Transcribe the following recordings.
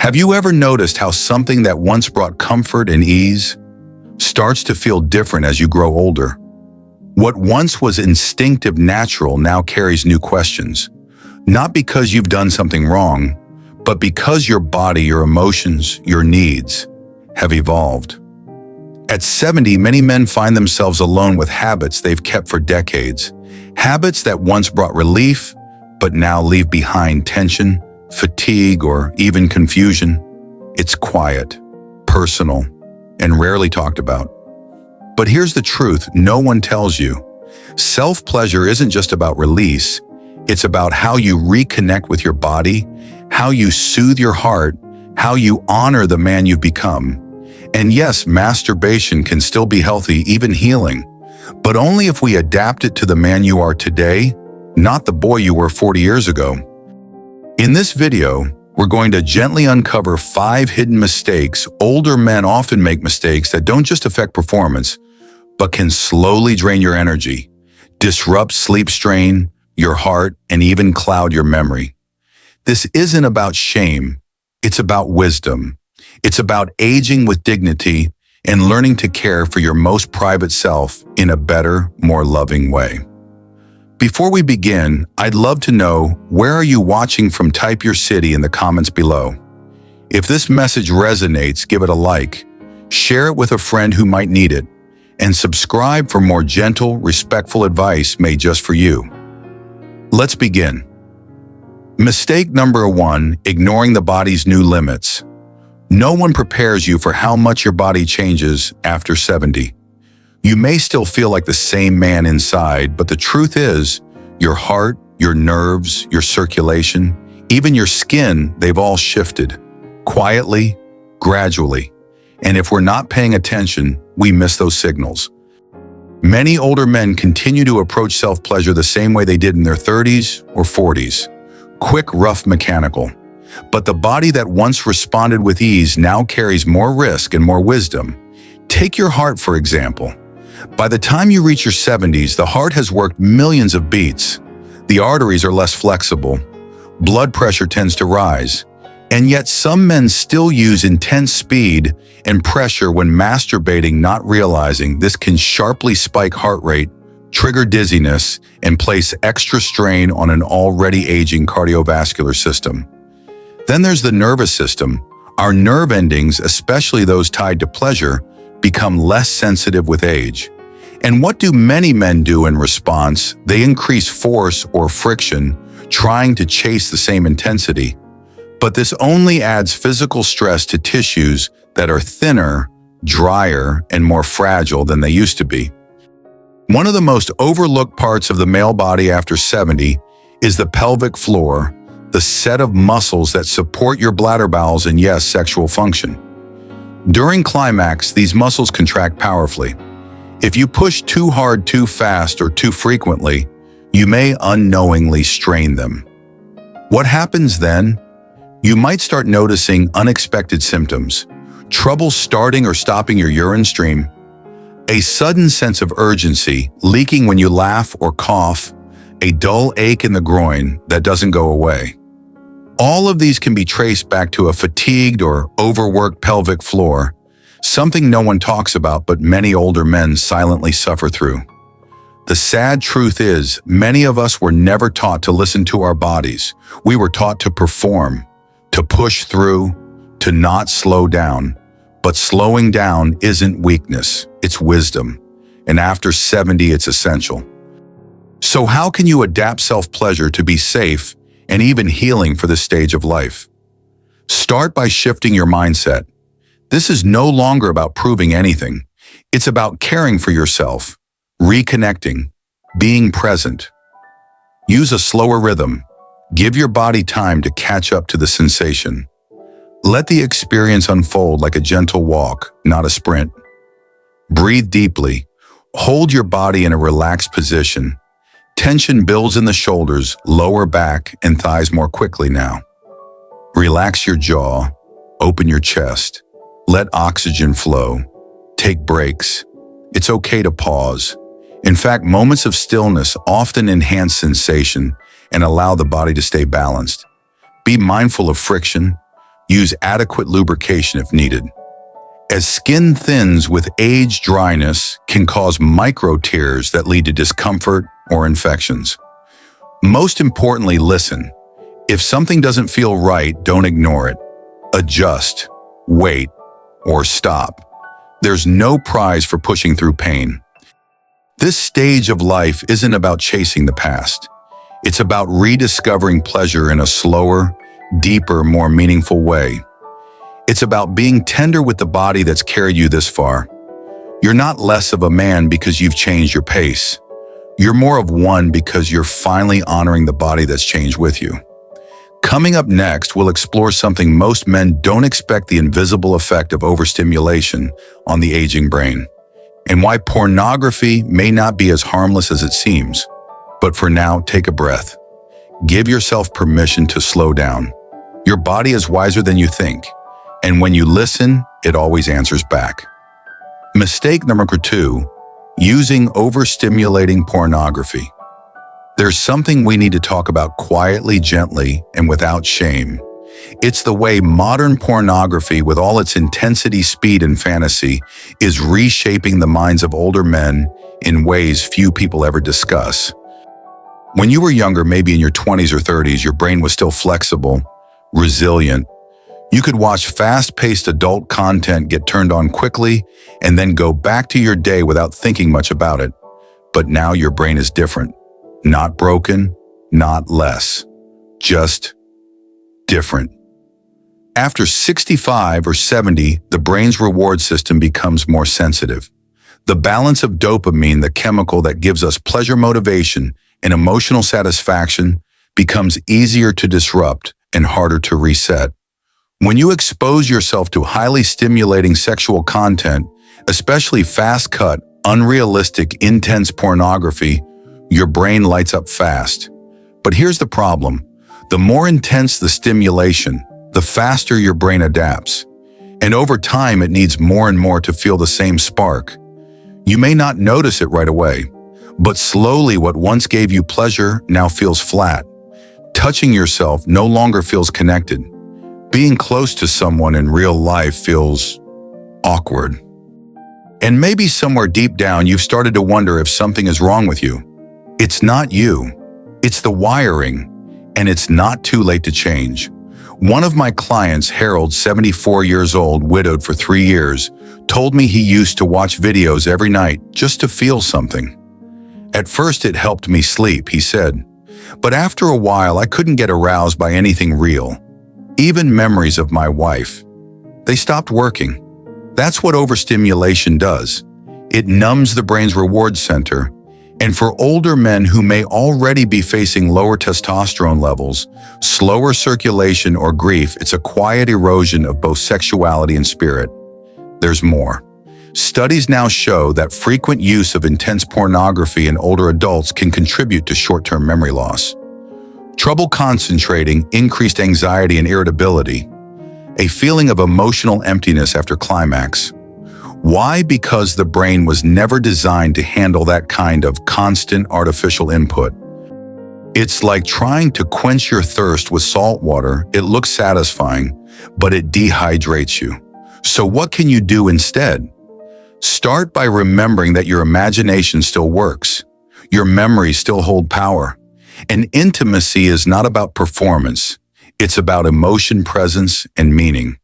Have you ever noticed how something that once brought comfort and ease starts to feel different as you grow older? What once was instinctive natural now carries new questions, not because you've done something wrong, but because your body, your emotions, your needs have evolved. At 70, many men find themselves alone with habits they've kept for decades, habits that once brought relief, but now leave behind tension, fatigue, or even confusion. It's quiet, personal, and rarely talked about. But here's the truth no one tells you. Self-pleasure isn't just about release, it's about how you reconnect with your body, how you soothe your heart, how you honor the man you've become. And yes, masturbation can still be healthy, even healing, but only if we adapt it to the man you are today, not the boy you were 40 years ago. In this video, we're going to gently uncover 5 hidden mistakes older men often make, mistakes that don't just affect performance, but can slowly drain your energy, disrupt sleep, strain your heart, and even cloud your memory. This isn't about shame, it's about wisdom. It's about aging with dignity and learning to care for your most private self in a better, more loving way. Before we begin, I'd love to know, where are you watching from? Type your city in the comments below. If this message resonates, give it a like, share it with a friend who might need it, and subscribe for more gentle, respectful advice made just for you. Let's begin. Mistake number 1, ignoring the body's new limits. No one prepares you for how much your body changes after 70. You may still feel like the same man inside, but the truth is, your heart, your nerves, your circulation, even your skin, they've all shifted. Quietly, gradually. And if we're not paying attention, we miss those signals. Many older men continue to approach self-pleasure the same way they did in their 30s or 40s. Quick, rough, mechanical. But the body that once responded with ease now carries more risk and more wisdom. Take your heart, for example. By the time you reach your 70s, the heart has worked millions of beats. The arteries are less flexible. Blood pressure tends to rise. And yet some men still use intense speed and pressure when masturbating, not realizing this can sharply spike heart rate, trigger dizziness, and place extra strain on an already aging cardiovascular system. Then there's the nervous system. Our nerve endings, especially those tied to pleasure, become less sensitive with age. And what do many men do in response? They increase force or friction, trying to chase the same intensity. But this only adds physical stress to tissues that are thinner, drier, and more fragile than they used to be. One of the most overlooked parts of the male body after 70 is the pelvic floor, the set of muscles that support your bladder, bowels, and yes, sexual function. During climax, these muscles contract powerfully. If you push too hard, too fast, or too frequently, you may unknowingly strain them. What happens then? You might start noticing unexpected symptoms, trouble starting or stopping your urine stream, a sudden sense of urgency, leaking when you laugh or cough, a dull ache in the groin that doesn't go away. All of these can be traced back to a fatigued or overworked pelvic floor, something no one talks about but many older men silently suffer through. The sad truth is, many of us were never taught to listen to our bodies. We were taught to perform, to push through, to not slow down. But slowing down isn't weakness, it's wisdom. And after 70, it's essential. So how can you adapt self-pleasure to be safe and even healing for this stage of life? Start by shifting your mindset. This is no longer about proving anything. It's about caring for yourself, reconnecting, being present. Use a slower rhythm. Give your body time to catch up to the sensation. Let the experience unfold like a gentle walk, not a sprint. Breathe deeply. Hold your body in a relaxed position. Tension builds in the shoulders, lower back, and thighs more quickly now. Relax your jaw. Open your chest. Let oxygen flow. Take breaks. It's okay to pause. In fact, moments of stillness often enhance sensation and allow the body to stay balanced. Be mindful of friction. Use adequate lubrication if needed, as skin thins with age. Dryness can cause micro tears that lead to discomfort or infections. Most importantly, listen. If something doesn't feel right, don't ignore it. Adjust, wait, or stop. There's no prize for pushing through pain. This stage of life isn't about chasing the past. It's about rediscovering pleasure in a slower, deeper, more meaningful way. It's about being tender with the body that's carried you this far. You're not less of a man because you've changed your pace. You're more of one because you're finally honoring the body that's changed with you. Coming up next, we'll explore something most men don't expect: the invisible effect of overstimulation on the aging brain, and why pornography may not be as harmless as it seems. But for now, take a breath. Give yourself permission to slow down. Your body is wiser than you think, and when you listen, it always answers back. Mistake number 2, using overstimulating pornography. There's something we need to talk about quietly, gently, and without shame. It's the way modern pornography, with all its intensity, speed, and fantasy, is reshaping the minds of older men in ways few people ever discuss. When you were younger, maybe in your 20s or 30s, your brain was still flexible, resilient. You could watch fast-paced adult content, get turned on quickly, and then go back to your day without thinking much about it. But now your brain is different. Not broken, not less, just different. After 65 or 70, the brain's reward system becomes more sensitive. The balance of dopamine, the chemical that gives us pleasure, motivation, and emotional satisfaction, becomes easier to disrupt and harder to reset. When you expose yourself to highly stimulating sexual content, especially fast-cut, unrealistic, intense pornography, your brain lights up fast. But here's the problem. The more intense the stimulation, the faster your brain adapts. And over time, it needs more and more to feel the same spark. You may not notice it right away, but slowly what once gave you pleasure now feels flat. Touching yourself no longer feels connected. Being close to someone in real life feels awkward. And maybe somewhere deep down, you've started to wonder if something is wrong with you. It's not you. It's the wiring, and it's not too late to change. One of my clients, Harold, 74 years old, widowed for 3 years, told me he used to watch videos every night just to feel something. At first, it helped me sleep, he said. But after a while, I couldn't get aroused by anything real. Even memories of my wife. They stopped working. That's what overstimulation does. It numbs the brain's reward center. And for older men who may already be facing lower testosterone levels, slower circulation, or grief, it's a quiet erosion of both sexuality and spirit. There's more. Studies now show that frequent use of intense pornography in older adults can contribute to short-term memory loss, trouble concentrating, increased anxiety and irritability, a feeling of emotional emptiness after climax. Why? Because the brain was never designed to handle that kind of constant artificial input. It's like trying to quench your thirst with salt water. It looks satisfying, but it dehydrates you. So what can you do instead? Start by remembering that your imagination still works. Your memories still hold power. And intimacy is not about performance. It's about emotion, presence, and meaning.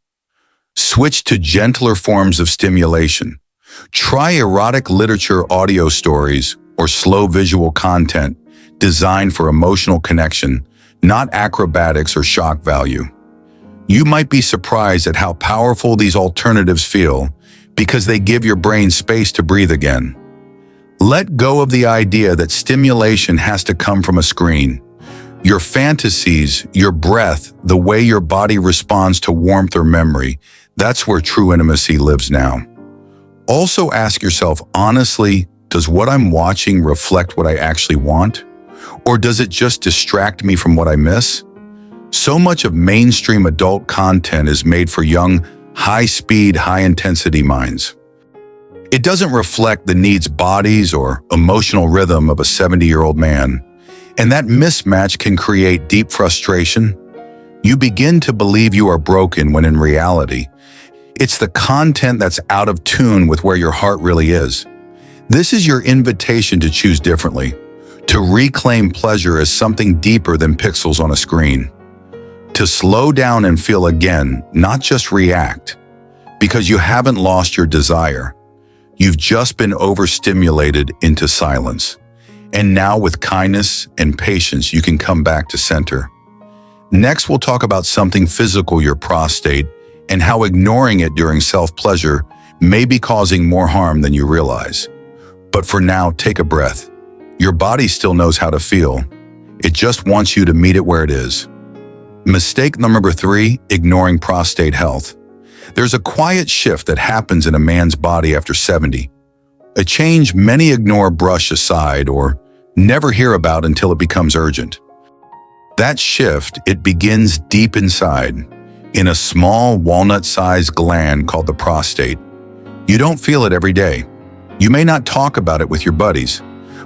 Switch to gentler forms of stimulation. Try erotic literature, audio stories, or slow visual content designed for emotional connection, not acrobatics or shock value. You might be surprised at how powerful these alternatives feel because they give your brain space to breathe again. Let go of the idea that stimulation has to come from a screen. Your fantasies, your breath, the way your body responds to warmth or memory, that's where true intimacy lives now. Also ask yourself honestly, does what I'm watching reflect what I actually want? Or does it just distract me from what I miss? So much of mainstream adult content is made for young, high-speed, high-intensity minds. It doesn't reflect the needs, bodies, or emotional rhythm of a 70-year-old man. And that mismatch can create deep frustration. You begin to believe you are broken when in reality, it's the content that's out of tune with where your heart really is. This is your invitation to choose differently, to reclaim pleasure as something deeper than pixels on a screen, to slow down and feel again, not just react, because you haven't lost your desire. You've just been overstimulated into silence. And now with kindness and patience, you can come back to center. Next, we'll talk about something physical, your prostate, and how ignoring it during self-pleasure may be causing more harm than you realize. But for now, take a breath. Your body still knows how to feel. It just wants you to meet it where it is. Mistake number 3, ignoring prostate health. There's a quiet shift that happens in a man's body after 70. A change many ignore, brush aside, or never hear about until it becomes urgent. That shift, it begins deep inside, in a small walnut-sized gland called the prostate. You don't feel it every day. You may not talk about it with your buddies,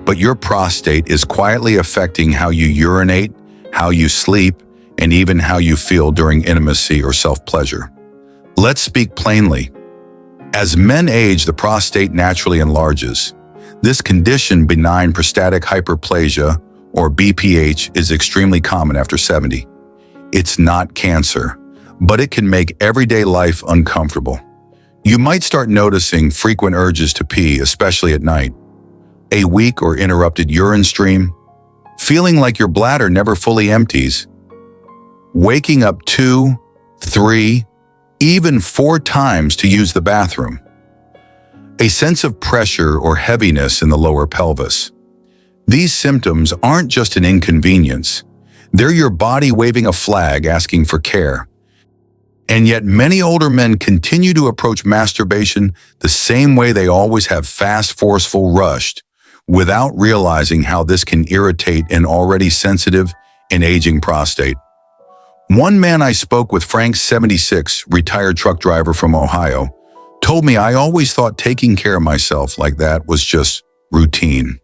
but your prostate is quietly affecting how you urinate, how you sleep, and even how you feel during intimacy or self-pleasure. Let's speak plainly. As men age, the prostate naturally enlarges. This condition, benign prostatic hyperplasia, or BPH, is extremely common after 70. It's not cancer, but it can make everyday life uncomfortable. You might start noticing frequent urges to pee, especially at night, a weak or interrupted urine stream, feeling like your bladder never fully empties, waking up 2, 3, even 4 times to use the bathroom, a sense of pressure or heaviness in the lower pelvis. These symptoms aren't just an inconvenience. They're your body waving a flag asking for care. And yet many older men continue to approach masturbation the same way they always have: fast, forceful, rushed, without realizing how this can irritate an already sensitive and aging prostate. One man I spoke with, Frank, 76, retired truck driver from Ohio, told me, "I always thought taking care of myself like that was just routine.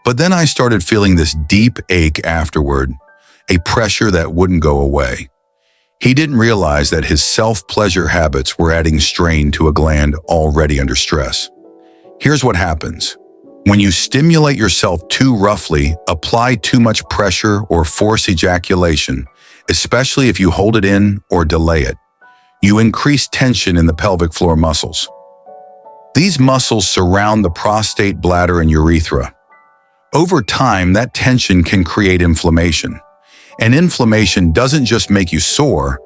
But then I started feeling this deep ache afterward, a pressure that wouldn't go away." He didn't realize that his self-pleasure habits were adding strain to a gland already under stress. Here's what happens. When you stimulate yourself too roughly, apply too much pressure or force ejaculation, especially if you hold it in or delay it, you increase tension in the pelvic floor muscles. These muscles surround the prostate, bladder, and urethra. Over time, that tension can create inflammation. And inflammation doesn't just make you sore,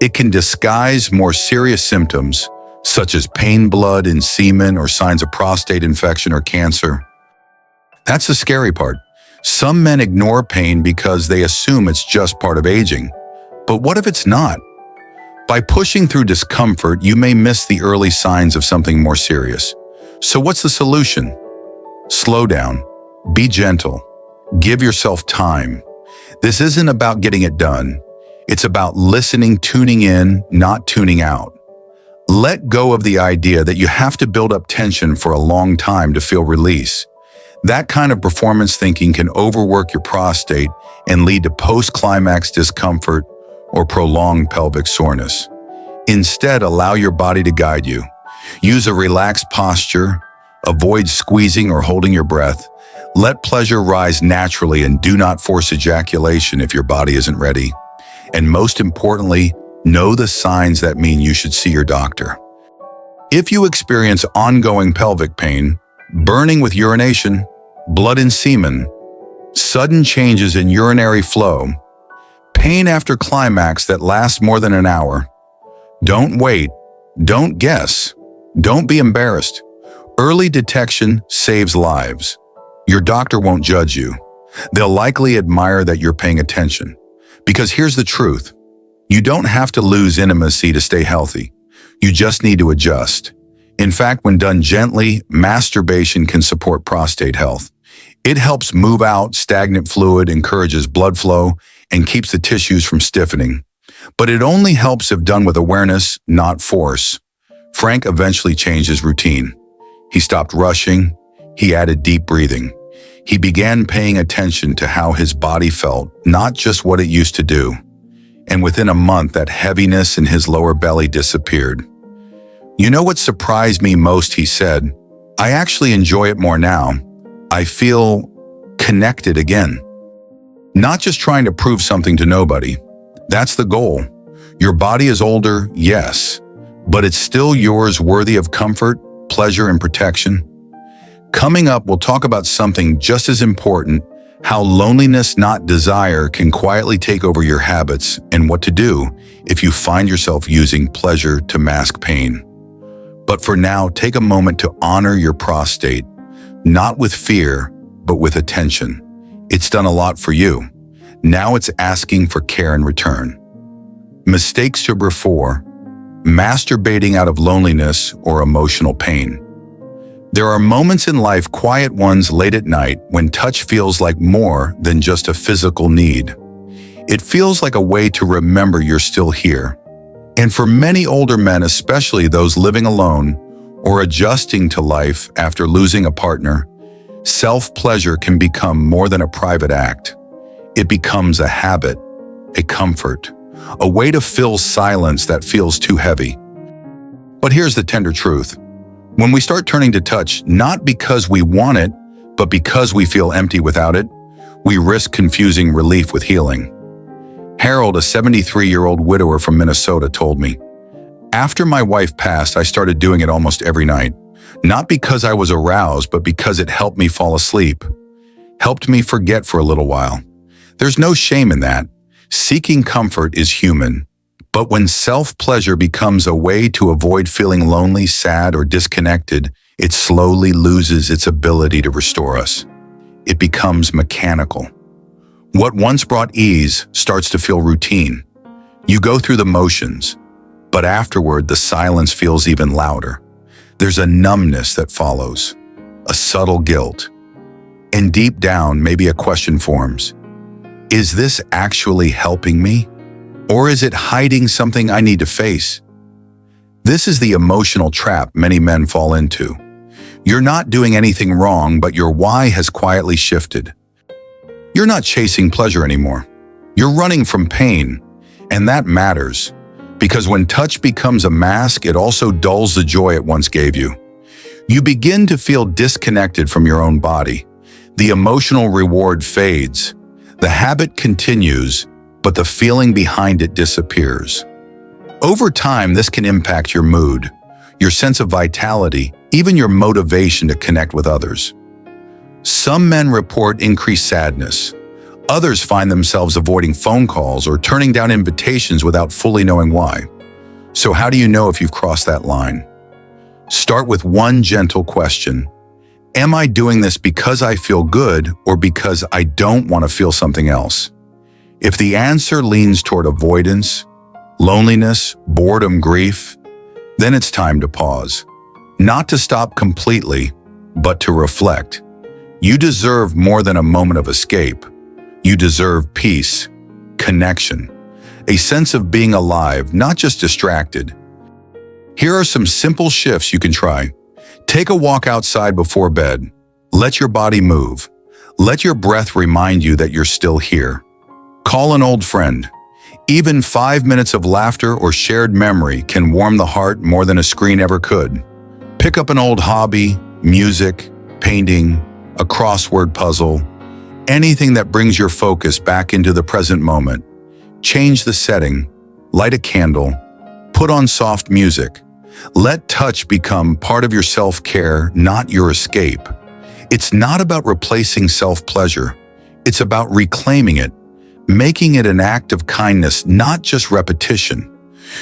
it can disguise more serious symptoms, such as pain, blood in semen, or signs of prostate infection or cancer. That's the scary part. Some men ignore pain because they assume it's just part of aging. But what if it's not? By pushing through discomfort, you may miss the early signs of something more serious. So what's the solution? Slow down. Be gentle. Give yourself time. This isn't about getting it done. It's about listening, tuning in, not tuning out. Let go of the idea that you have to build up tension for a long time to feel release. That kind of performance thinking can overwork your prostate and lead to post-climax discomfort or prolonged pelvic soreness. Instead, allow your body to guide you. Use a relaxed posture. Avoid squeezing or holding your breath. Let pleasure rise naturally and do not force ejaculation if your body isn't ready. And most importantly, know the signs that mean you should see your doctor. If you experience ongoing pelvic pain, burning with urination, blood in semen, sudden changes in urinary flow, pain after climax that lasts more than an hour, don't wait, don't guess, don't be embarrassed. Early detection saves lives. Your doctor won't judge you. They'll likely admire that you're paying attention. Because here's the truth. You don't have to lose intimacy to stay healthy. You just need to adjust. In fact, when done gently, masturbation can support prostate health. It helps move out stagnant fluid, encourages blood flow, and keeps the tissues from stiffening. But it only helps if done with awareness, not force. Frank eventually changed his routine. He stopped rushing. He added deep breathing. He began paying attention to how his body felt, not just what it used to do. and within a month that heaviness in his lower belly disappeared. "You know what surprised me most," he said. "I actually enjoy it more now. I feel connected again." Not just trying to prove something to nobody. That's the goal. Your body is older, yes, but it's still yours, worthy of comfort, pleasure, and protection. Coming up, we'll talk about something just as important: how loneliness, not desire, can quietly take over your habits, and what to do if you find yourself using pleasure to mask pain. But for now, take a moment to honor your prostate, not with fear, but with attention. It's done a lot for you. Now it's asking for care in return. Mistakes number 4: masturbating out of loneliness or emotional pain. There are moments in life, quiet ones late at night, when touch feels like more than just a physical need. It feels like a way to remember you're still here. And for many older men, especially those living alone or adjusting to life after losing a partner, self-pleasure can become more than a private act. It becomes a habit, a comfort, a way to fill silence that feels too heavy. But here's the tender truth. When we start turning to touch, not because we want it, but because we feel empty without it, we risk confusing relief with healing. Harold, a 73-year-old widower from Minnesota, told me, "After my wife passed, I started doing it almost every night. Not because I was aroused, but because it helped me fall asleep. Helped me forget for a little while." There's no shame in that. Seeking comfort is human. But when self-pleasure becomes a way to avoid feeling lonely, sad, or disconnected, it slowly loses its ability to restore us. It becomes mechanical. What once brought ease starts to feel routine. You go through the motions, but afterward the silence feels even louder. There's a numbness that follows, a subtle guilt. And deep down, maybe a question forms. Is this actually helping me? Or is it hiding something I need to face? This is the emotional trap many men fall into. You're not doing anything wrong, but your why has quietly shifted. You're not chasing pleasure anymore. You're running from pain, and that matters, because when touch becomes a mask, it also dulls the joy it once gave you. You begin to feel disconnected from your own body. The emotional reward fades. The habit continues, but the feeling behind it disappears. Over time, this can impact your mood, your sense of vitality, even your motivation to connect with others. Some men report increased sadness. Others find themselves avoiding phone calls or turning down invitations without fully knowing why. So how do you know if you've crossed that line? Start with one gentle question. Am I doing this because I feel good or because I don't want to feel something else? If the answer leans toward avoidance, loneliness, boredom, grief, then it's time to pause. Not to stop completely, but to reflect. You deserve more than a moment of escape. You deserve peace, connection, a sense of being alive, not just distracted. Here are some simple shifts you can try. Take a walk outside before bed. Let your body move. Let your breath remind you that you're still here. Call an old friend. Even 5 minutes of laughter or shared memory can warm the heart more than a screen ever could. Pick up an old hobby, music, painting, a crossword puzzle, anything that brings your focus back into the present moment. Change the setting, light a candle, put on soft music. Let touch become part of your self-care, not your escape. It's not about replacing self-pleasure. It's about reclaiming it, making it an act of kindness, not just repetition.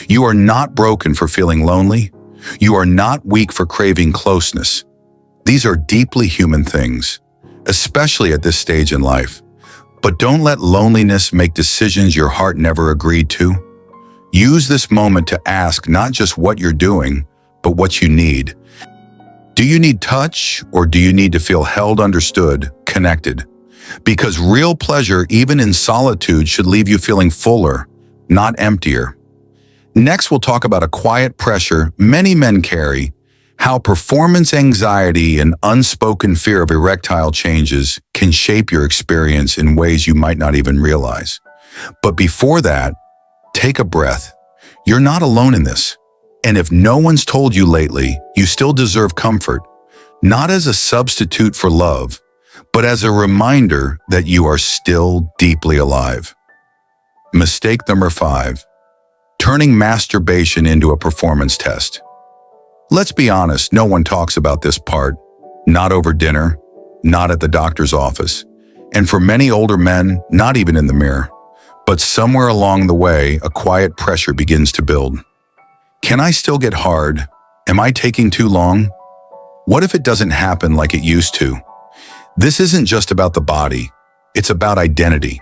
You are not broken for feeling lonely. You are not weak for craving closeness. These are deeply human things, especially at this stage in life. But don't let loneliness make decisions your heart never agreed to. Use this moment to ask not just what you're doing, but what you need. Do you need touch, or do you need to feel held, understood, connected? Because real pleasure, even in solitude, should leave you feeling fuller, not emptier. Next, we'll talk about a quiet pressure many men carry, how performance anxiety and unspoken fear of erectile changes can shape your experience in ways you might not even realize. But before that, Take a breath. You're not alone in this. And if no one's told you lately, you still deserve comfort, not as a substitute for love, but as a reminder that you are still deeply alive. Mistake number 5. Turning masturbation into a performance test. Let's be honest, no one talks about this part. Not over dinner, not at the doctor's office, and for many older men, not even in the mirror. But somewhere along the way, a quiet pressure begins to build. Can I still get hard? Am I taking too long? What if it doesn't happen like it used to? This isn't just about the body, it's about identity.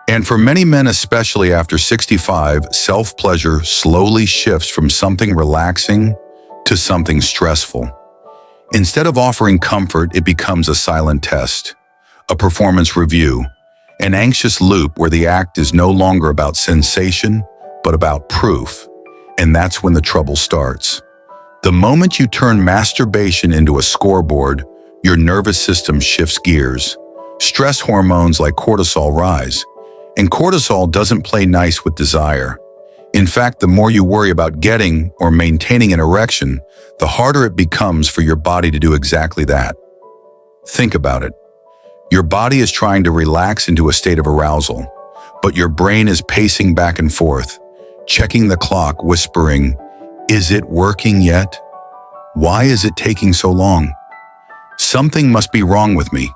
And for many men, especially after 65, self-pleasure slowly shifts from something relaxing to something stressful. Instead of offering comfort, it becomes a silent test, a performance review, an anxious loop where the act is no longer about sensation, but about proof. And that's when the trouble starts. The moment you turn masturbation into a scoreboard, your nervous system shifts gears. Stress hormones like cortisol rise. And cortisol doesn't play nice with desire. In fact, the more you worry about getting or maintaining an erection, the harder it becomes for your body to do exactly that. Think about it. Your body is trying to relax into a state of arousal, but your brain is pacing back and forth, checking the clock, whispering, "Is it working yet? Why is it taking so long? Something must be wrong with me."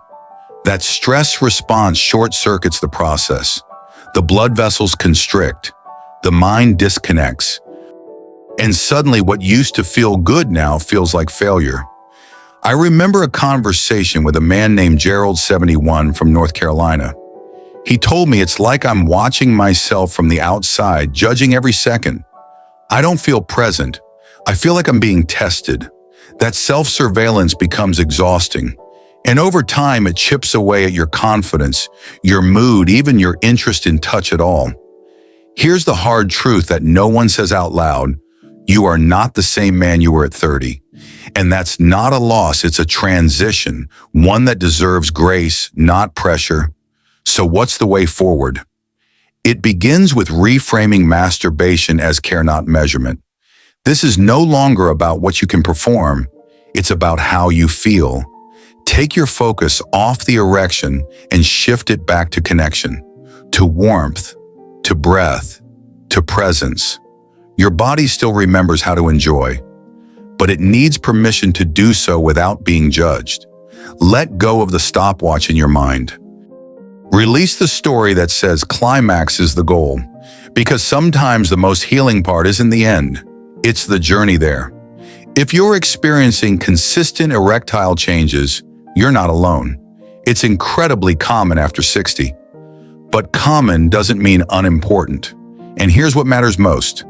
That stress response short-circuits the process. The blood vessels constrict, the mind disconnects, and suddenly what used to feel good now feels like failure. I remember a conversation with a man named Gerald, 71, from North Carolina. He told me, "It's like I'm watching myself from the outside, judging every second. I don't feel present. I feel like I'm being tested." That self-surveillance becomes exhausting. And over time, it chips away at your confidence, your mood, even your interest in touch at all. Here's the hard truth that no one says out loud. You are not the same man you were at 30. And that's not a loss, it's a transition, one that deserves grace, not pressure. So what's the way forward? It begins with reframing masturbation as care, not measurement. This is no longer about what you can perform, it's about how you feel. Take your focus off the erection and shift it back to connection, to warmth, to breath, to presence. Your body still remembers how to enjoy, but it needs permission to do so without being judged. Let go of the stopwatch in your mind. Release the story that says climax is the goal, because sometimes the most healing part isn't the end, it's the journey there. If you're experiencing consistent erectile changes, you're not alone. It's incredibly common after 60. But common doesn't mean unimportant. And here's what matters most.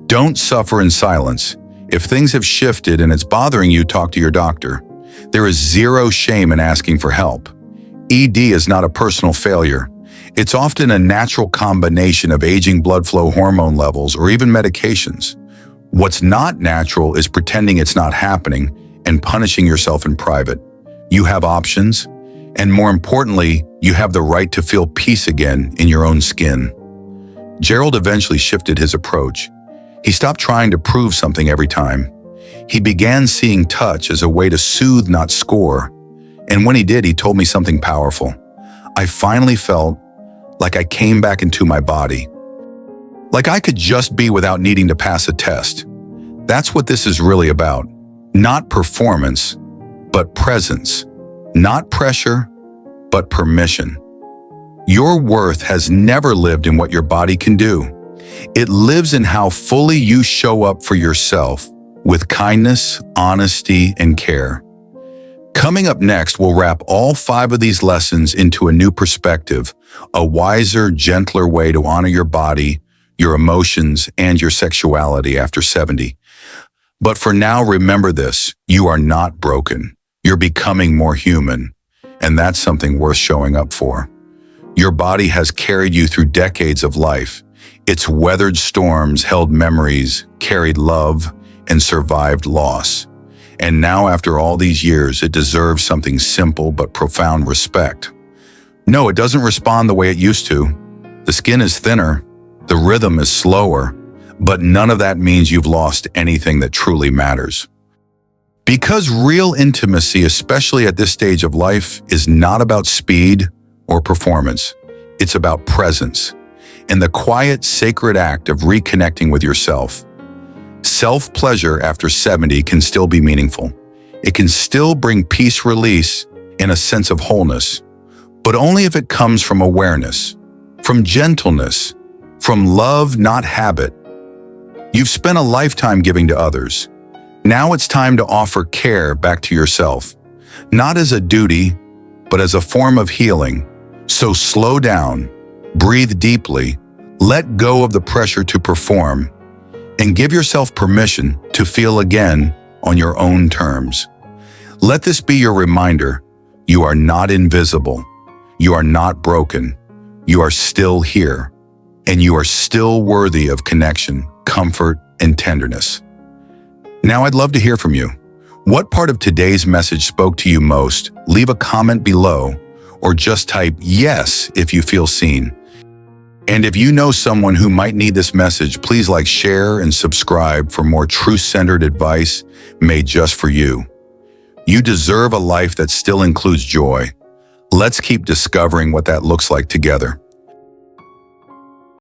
Don't suffer in silence. If things have shifted and it's bothering you, talk to your doctor. There is zero shame in asking for help. ED is not a personal failure. It's often a natural combination of aging blood flow, hormone levels, or even medications. What's not natural is pretending it's not happening and punishing yourself in private. You have options, and more importantly, you have the right to feel peace again in your own skin. Gerald eventually shifted his approach. He stopped trying to prove something every time. He began seeing touch as a way to soothe, not score. And when he did, he told me something powerful. I finally felt like I came back into my body. Like I could just be without needing to pass a test. That's what this is really about. Not performance, but presence. Not pressure, but permission. Your worth has never lived in what your body can do. It lives in how fully you show up for yourself, with kindness, honesty, and care. Coming up next, we'll wrap all 5 of these lessons into a new perspective, a wiser, gentler way to honor your body, your emotions, and your sexuality after 70. But for now, remember this, you are not broken. You're becoming more human, and that's something worth showing up for. Your body has carried you through decades of life. It's weathered storms, held memories, carried love, and survived loss. And now, after all these years, it deserves something simple but profound: respect. No, it doesn't respond the way it used to. The skin is thinner, The rhythm is slower, but none of that means you've lost anything that truly matters. Because real intimacy, especially at this stage of life, is not about speed or performance. It's about presence and the quiet, sacred act of reconnecting with yourself. Self-pleasure after 70 can still be meaningful. It can still bring peace, release, and a sense of wholeness, but only if it comes from awareness, from gentleness, from love, not habit. You've spent a lifetime giving to others. Now it's time to offer care back to yourself, not as a duty, but as a form of healing. So slow down, breathe deeply, let go of the pressure to perform, and give yourself permission to feel again on your own terms. Let this be your reminder: you are not invisible, you are not broken, you are still here, and you are still worthy of connection, comfort, and tenderness. Now I'd love to hear from you. What part of today's message spoke to you most? Leave a comment below, or just type yes if you feel seen. And if you know someone who might need this message, please like, share, and subscribe for more truth-centered advice made just for you. You deserve a life that still includes joy. Let's keep discovering what that looks like together.